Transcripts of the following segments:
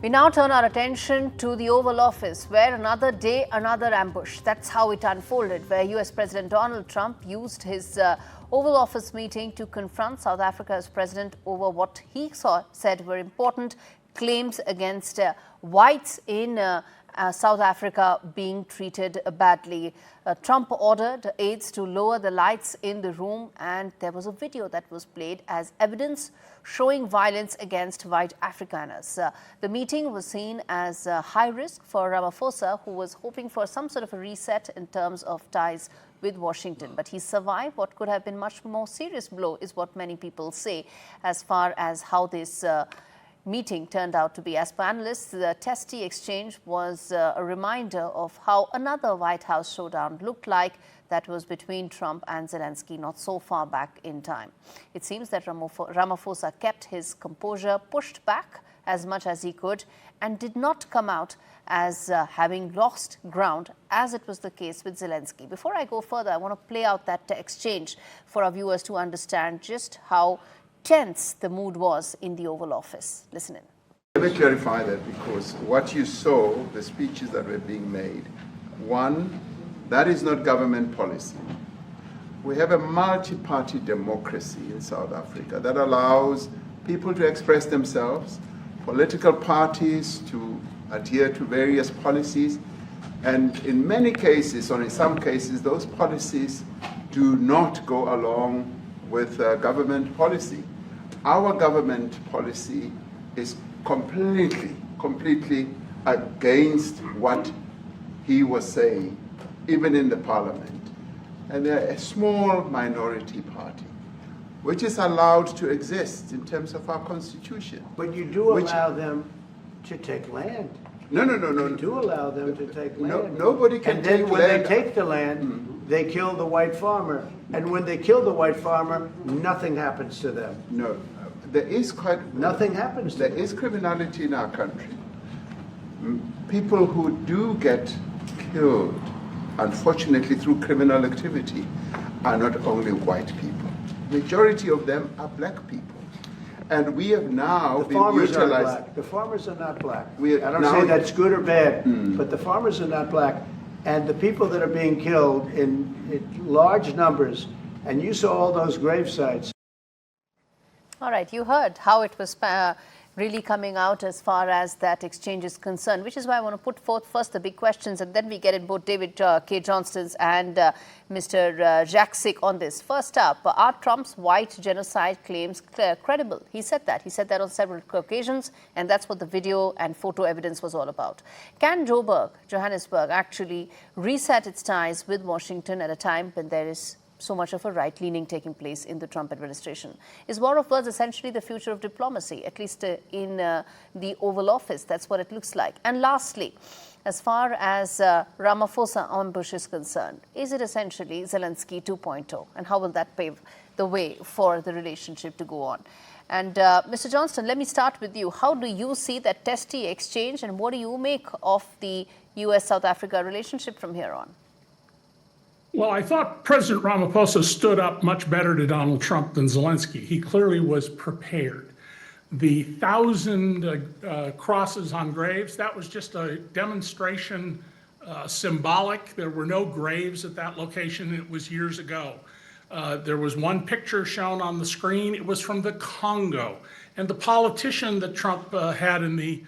We now turn our attention to the Oval Office, where another day, another ambush. That's how it unfolded, where US President Donald Trump used his Oval Office meeting to confront South Africa's president over what he said were important claims against whites in South Africa being treated badly. Trump ordered aides to lower the lights in the room, and there was a video that was played as evidence showing violence against white Afrikaners. The meeting was seen as high risk for Ramaphosa, who was hoping for some sort of a reset in terms of ties with Washington. But he survived what could have been much more serious blow, is what many people say, as far as how this meeting turned out to be. As per analysts, the testy exchange was a reminder of how another White House showdown looked like, that was between Trump and Zelensky not so far back in time. It seems that Ramaphosa kept his composure, pushed back as much as he could, and did not come out as having lost ground, as it was the case with Zelensky. Before I go further, I want to play out that exchange for our viewers to understand just how tense the mood was in the Oval Office. Listen in. Let me clarify that, because what you saw, the speeches that were being made, one, that is not government policy. We have a multi-party democracy in South Africa that allows people to express themselves, political parties to adhere to various policies, and in many cases, or in some cases, those policies do not go along with government policy. Our government policy is completely against what he was saying, even in the parliament. And they're a small minority party, which is allowed to exist in terms of our constitution. But you do allow them to take land. No. You do allow them to take land. Nobody can take land. And then when they take the land, they kill the white farmer. And when they kill the white farmer, nothing happens to them. No. There is nothing happens to them. There is criminality in our country. People who do get killed, unfortunately, through criminal activity, are not only white people. Majority of them are black people. And we have now been utilized. The farmers are not black. I don't say that's good or bad, but the farmers are not black. And the people that are being killed in large numbers, and you saw all those grave sites. All right, you heard how it was really coming out as far as that exchange is concerned, which is why I want to put forth first the big questions, and then we get in both David K. Johnston's and Mr. Jaksic on this. First up, are Trump's white genocide claims credible? He said that. He said that on several occasions, and that's what the video and photo evidence was all about. Can Johannesburg, actually reset its ties with Washington at a time when there is so much of a right-leaning taking place in the Trump administration? Is war of words essentially the future of diplomacy, at least in the Oval Office? That's what it looks like. And lastly, as far as Ramaphosa ambush is concerned, is it essentially Zelensky 2.0? And how will that pave the way for the relationship to go on? And Mr. Johnston, let me start with you. How do you see that testy exchange, and what do you make of the US-South Africa relationship from here on? Well, I thought President Ramaphosa stood up much better to Donald Trump than Zelensky. He clearly was prepared. The 1,000 crosses on graves, that was just a demonstration, symbolic. There were no graves at that location. It was years ago. There was one picture shown on the screen. It was from the Congo. And the politician that Trump had in the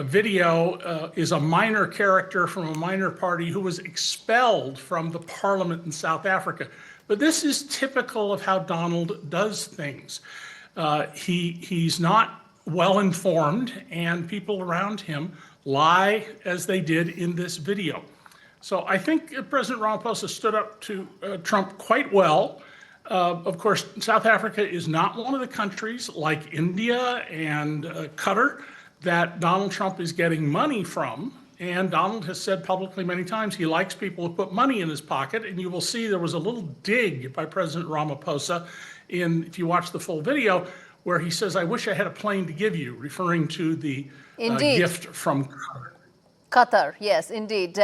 video is a minor character from a minor party who was expelled from the parliament in South Africa. But this is typical of how Donald does things. He's not well informed, and people around him lie as they did in this video. So I think President Ramaphosa stood up to Trump quite well. Of course, South Africa is not one of the countries like India and Qatar that Donald Trump is getting money from. And Donald has said publicly many times he likes people who put money in his pocket. And you will see there was a little dig by President Ramaphosa if you watch the full video, where he says, "I wish I had a plane to give you," referring to the gift from Qatar. Qatar, yes, indeed.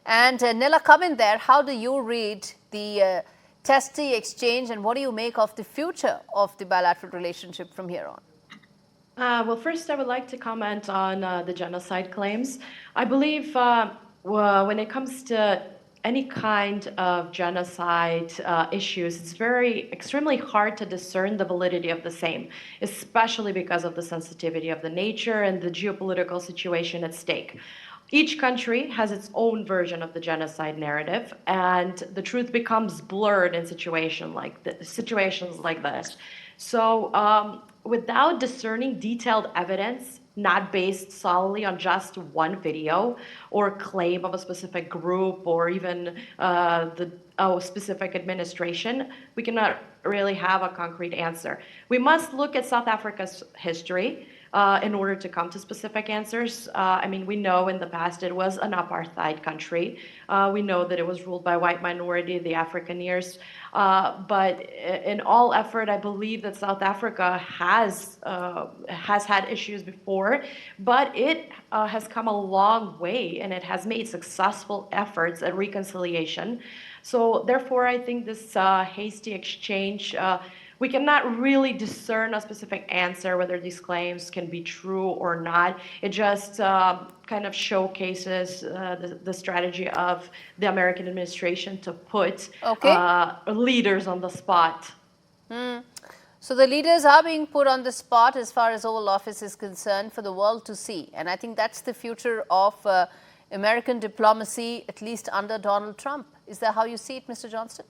And Nela, come in there. How do you read the testy exchange, and what do you make of the future of the bilateral relationship from here on? Well, first, I would like to comment on the genocide claims. I believe when it comes to any kind of genocide issues, it's extremely hard to discern the validity of the same, especially because of the sensitivity of the nature and the geopolitical situation at stake. Each country has its own version of the genocide narrative, and the truth becomes blurred in situations like this. So without discerning detailed evidence, not based solely on just one video or claim of a specific group or even the specific administration, we cannot really have a concrete answer. We must look at South Africa's history in order to come to specific answers. I mean, we know in the past it was an apartheid country. We know that it was ruled by white minority, the Afrikaners. But in all effort, I believe that South Africa has had issues before, but it has come a long way and it has made successful efforts at reconciliation. So therefore, I think this hasty exchange, we cannot really discern a specific answer whether these claims can be true or not. It just kind of showcases the strategy of the American administration to put leaders on the spot. So the leaders are being put on the spot as far as Oval Office is concerned for the world to see. And I think that's the future of American diplomacy, at least under Donald Trump. Is that how you see it, Mr. Johnston?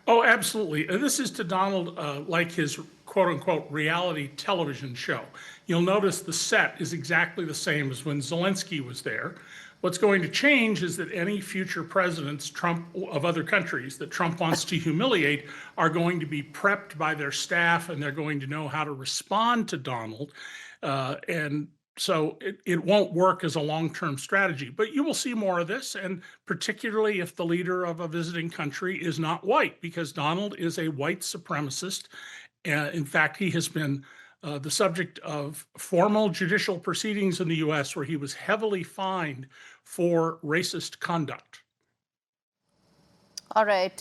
Oh, absolutely. This is to Donald like his quote-unquote reality television show. You'll notice the set is exactly the same as when Zelensky was there. What's going to change is that any future presidents of other countries that Trump wants to humiliate are going to be prepped by their staff, and they're going to know how to respond to Donald. And so it won't work as a long-term strategy, but you will see more of this, and particularly if the leader of a visiting country is not white, because Donald is a white supremacist. In fact, he has been the subject of formal judicial proceedings in the U.S. where he was heavily fined for racist conduct. All right.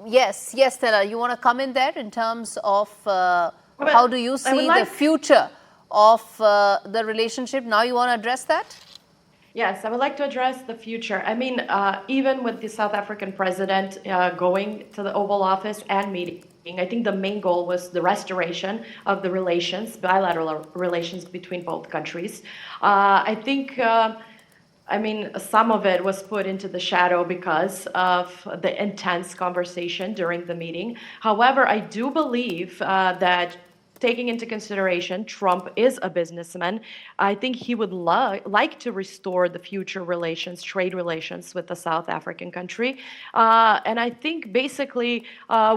Yes, Nela, you want to come in there in terms of how do you see the future of the relationship? Now you want to address that? Yes, I would like to address the future. I mean, even with the South African president going to the Oval Office and meeting, I think the main goal was the restoration of the relations, bilateral relations between both countries. I think, I mean, some of it was put into the shadow because of the intense conversation during the meeting. However, I do believe that taking into consideration Trump is a businessman, I think he would like to restore the future relations, trade relations with the South African country. And I think basically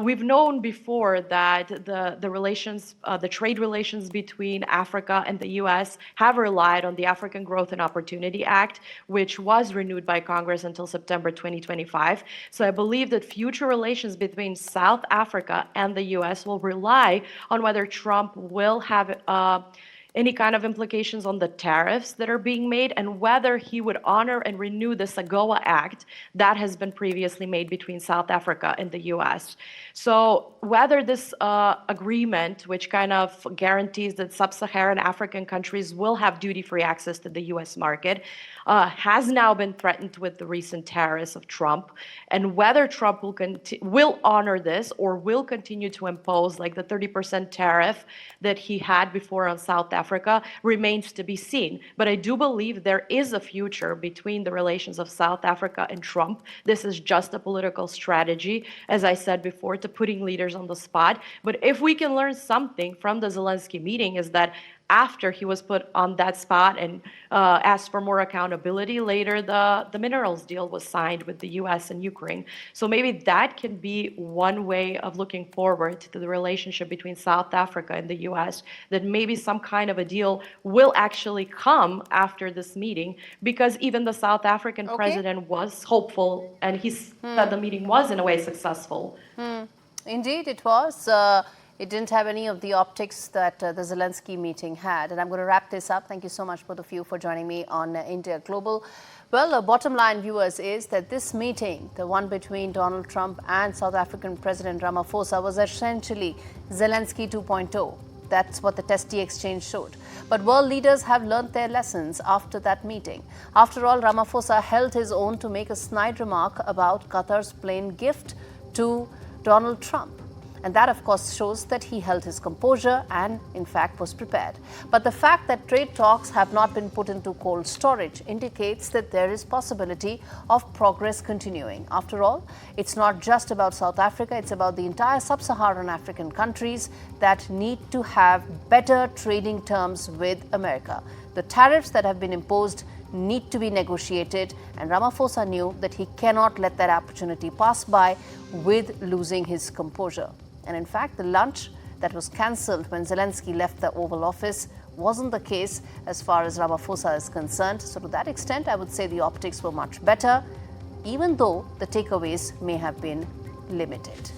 we've known before that the relations, the trade relations between Africa and the US have relied on the African Growth and Opportunity Act, which was renewed by Congress until September 2025. So I believe that future relations between South Africa and the US will rely on whether Trump will have any kind of implications on the tariffs that are being made, and whether he would honor and renew the AGOA Act that has been previously made between South Africa and the US. So whether this agreement, which kind of guarantees that sub-Saharan African countries will have duty-free access to the US market, has now been threatened with the recent tariffs of Trump, and whether Trump will honor this or will continue to impose like the 30% tariff that he had before on South Africa remains to be seen. But I do believe there is a future between the relations of South Africa and Trump. This is just a political strategy, as I said before, to putting leaders on the spot. But if we can learn something from the Zelensky meeting, is that after he was put on that spot and asked for more accountability, later the minerals deal was signed with the US and Ukraine. So maybe that can be one way of looking forward to the relationship between South Africa and the US, that maybe some kind of a deal will actually come after this meeting, because even the South African president was hopeful, and he said the meeting was in a way successful. Indeed, it was. It didn't have any of the optics that the Zelensky meeting had. And I'm going to wrap this up. Thank you so much, both of you, for joining me on India Global. Well, the bottom line, viewers, is that this meeting, the one between Donald Trump and South African President Ramaphosa, was essentially Zelensky 2.0. That's what the testy exchange showed. But world leaders have learnt their lessons after that meeting. After all, Ramaphosa held his own to make a snide remark about Qatar's plane gift to Donald Trump. And that, of course, shows that he held his composure and, in fact, was prepared. But the fact that trade talks have not been put into cold storage indicates that there is possibility of progress continuing. After all, it's not just about South Africa, it's about the entire sub-Saharan African countries that need to have better trading terms with America. The tariffs that have been imposed need to be negotiated, and Ramaphosa knew that he cannot let that opportunity pass by with losing his composure. And in fact, the lunch that was cancelled when Zelensky left the Oval Office wasn't the case as far as Ramaphosa is concerned. So to that extent, I would say the optics were much better, even though the takeaways may have been limited.